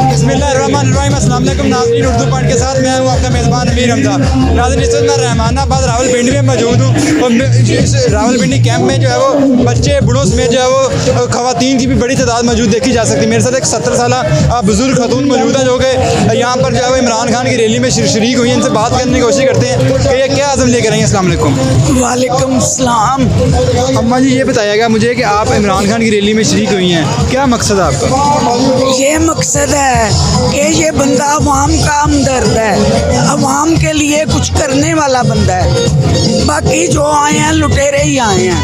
बिस्मिल्लाहिर्रहमानिर्रहीम। अस्सलाम वालेकुम नाज़रीन, उर्दू पॉइंट के साथ मैं हूँ आपका मेज़बान अमीर हमजा। नाज़रीन, इस वक्त मैं रहमानाबाद रावलपिंडी में मौजूद हूँ और इस रावलपिंडी कैंप में जो है वो बच्चे बूढ़ों समेत जो है वो ख़वातीन की भी बड़ी तादाद मौजूद देखी जा सकती है। मेरे साथ एक 70 साल बुज़ुर्ग खतून मौजूद है जो कि यहाँ पर जो है वो इमरान खान की रैली में शरीक हुई हैं। इनसे बात करने की कोशिश करते हैं कि ये क्या आज़म लेकर आई हैं। अस्सलाम वालेकुम। वालेकुम सलाम। अम्मा जी, ये बताइएगा मुझे कि आप इमरान खान की रैली में शरीक हुई हैं, क्या मकसद है आपका? ये मकसद है कि ये बंदा अवाम का हमदर्द है, अवाम के लिए कुछ करने वाला बंदा है। बाकी जो आए हैं लुटेरे ही आए हैं।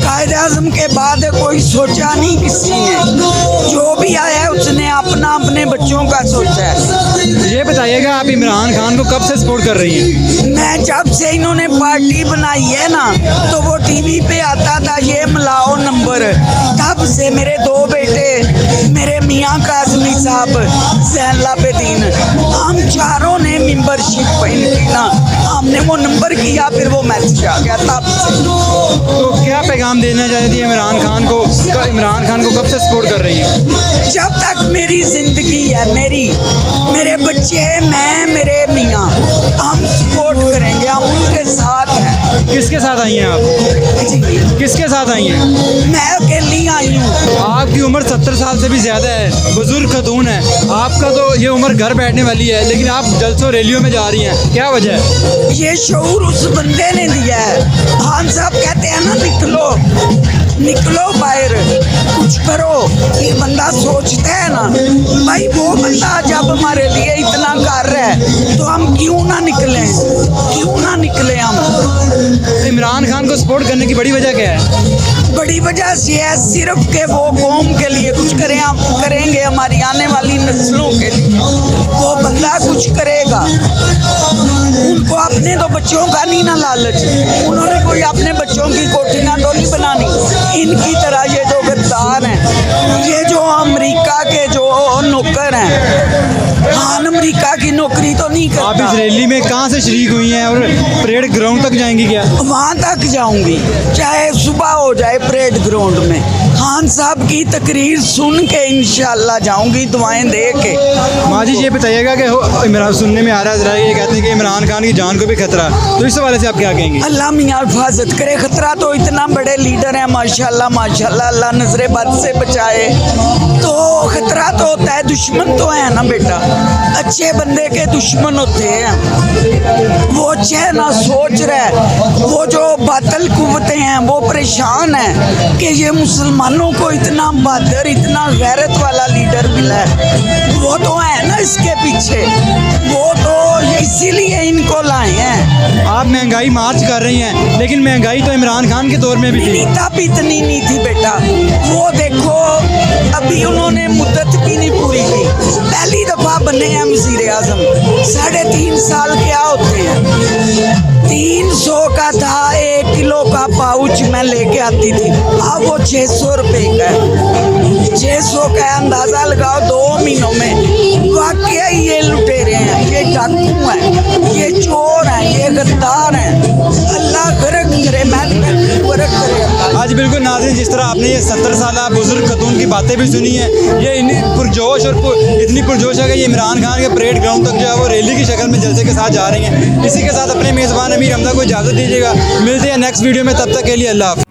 कायदे आज़म के बाद कोई सोचा नहीं किसी ने, जो भी आया है उसने अपना अपने बच्चों का सोचा है। ये बताइएगा आप इमरान खान को कब से सपोर्ट कर रही हैं? मैं जब से इन्होंने पार्टी बनाई है ना, तो वो टीवी पे आता था ये मिलाओ नंबर, तब से मेरे दो बेटे, मेरे मियाँ काज़मी साहब, ज़ैन लाबेदीन, हम चारों ने मेंबरशिप इनकी ना, हमने वो नंबर किया, फिर वो मैसेज आ गया तब से। तो क्या पैगाम देना चाहती है इमरान खान को? इमरान खान को कब से सपोर्ट कर रही है? जब तक मेरी ज़िंदगी है, मेरे बच्चे, मैं, मेरे मियाँ, हम सपोर्ट करेंगे, हम उनके साथ हैं। किसके साथ आई हैं आप? जी, किसके साथ आई हैं? मैं अकेली आई हूँ। आपकी उम्र 70 साल से भी ज़्यादा है, बुजुर्ग खतून है, आपका तो ये उम्र घर बैठने वाली है, लेकिन आप जलसों रैलियों में जा रही हैं, क्या वजह है? ये शऊर उस बंदे ने दिया है। खान साहब कहते हैं ना, निकलो बाहर, कुछ करो। ये बंदा सोचता है ना, भाई वो बंदा जब हमारे लिए इतना कर रहा है तो हम क्यों ना निकले हम। इमरान खान को सपोर्ट करने की बड़ी वजह क्या है? बड़ी वजह से है सिर्फ के वो कौम के लिए कुछ करें, हम करेंगे, हमारी आने वाली नस्लों के लिए वो बंदा कुछ करेगा। उनको अपने तो बच्चों का नहीं ना लालच, उन्होंने कोई अपने बच्चों की कोठियाँ तो नहीं बनानी। इनकी तरह ये जो गद्दार हैं, ये जो अमेरिका के जो नौकर हैं, खान अमेरिका की नौकरी तो नहीं करता। आप इस रैली में कहाँ से शरीक हुई हैं और परेड ग्राउंड तक जाएंगी क्या? वहाँ तक जाऊंगी, चाहे सुबह हो जाए परेड ग्राउंड में। खान साहब की तकरीर सुन के इंशाल्लाह जाऊंगी, दुआएं दे के। माँ जी, ये बताइएगा कि इमरान सुनने में आ रहा है ज़रा, ये कहते हैं कि इमरान खान की जान को भी खतरा है, तो इस हवाले से आप क्या कहेंगे? अल्लाह मियाँ हिफाजत करे। खतरा तो इतना बड़े लीडर हैं माशाल्लाह माशाल्लाह, अल्लाह नजरे बद से बचाए। तो खतरा तो होता है, दुश्मन तो है ना बेटा, अच्छे बंदे के दुश्मन होते हैं। वो अच्छे ना सोच रहा है, वो जो बातल कुव्वतें हैं वो परेशान है कि ये मुसलमानों को इतना बहादुर, इतना गैरत वाला लीडर मिला है। वो तो है ना इसके पीछे, वो तो इसीलिए इनको लाए हैं। आप महंगाई मार्च कर रही हैं, लेकिन महंगाई तो इमरान खान के दौर में भी थी। तब इतनी नहीं थी बेटा, वो देखो अभी उन्होंने मुद्दत भी नहीं पूरी की, पहली दफा बने हैं वज़ीर आज़म। 3.5 साल क्या होते हैं? 300 का था 1 किलो का पाउच मैं लेके आती थी, अब वो 600 रुपये का है। 600 का अंदाज़ा लगाओ 2 महीनों में। वाकई ये लुटेरे हैं, ये डाकू हैं, ये चोर हैं, ये गद्दार हैं। अल्लाह गर्क करे, मैं गर्क करे। आज बिल्कुल नाज़रीन, जिस तरह आपने ये 70 साल बुजुर्ग खतून की बातें भी सुनी हैं, ये पुरजोश और इतनी पुरजोश है कि ये इमरान खान के परेड ग्राउंड तक जो है वो रैली की शक्ल में जलसे के साथ जा रही हैं। इसी के साथ अपने मेज़बान अमीर हमजा को इजाज़त दीजिएगा। मिलते हैं नेक्स्ट वीडियो में, तब तक के लिए अल्लाह हाफ़िज़।